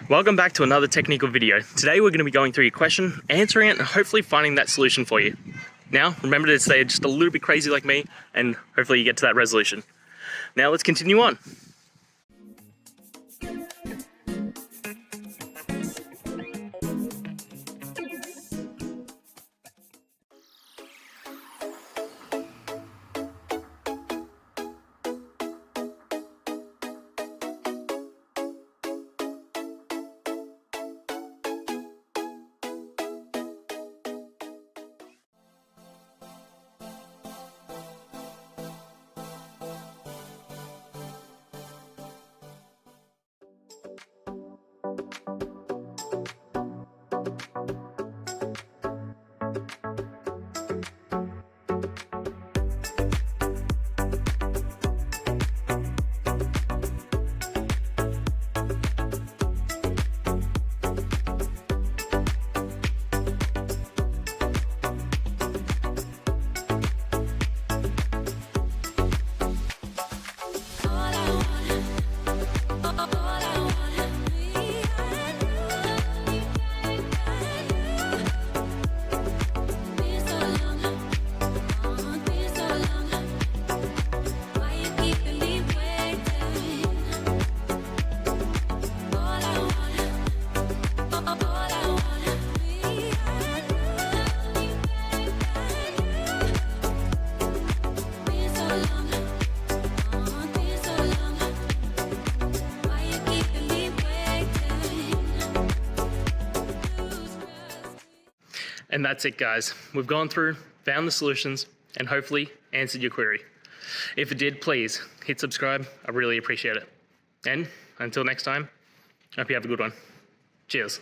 Welcome back to another technical video. Today we're going to be going through your question, answering it, and hopefully finding that solution for you. Now, remember to stay just a little bit crazy like me, and hopefully you get to that resolution. Now let's continue on. And that's it, guys. We've gone through, found the solutions, and hopefully answered your query. If it did, please hit subscribe. I really appreciate it. And until next time, I hope you have a good one. Cheers.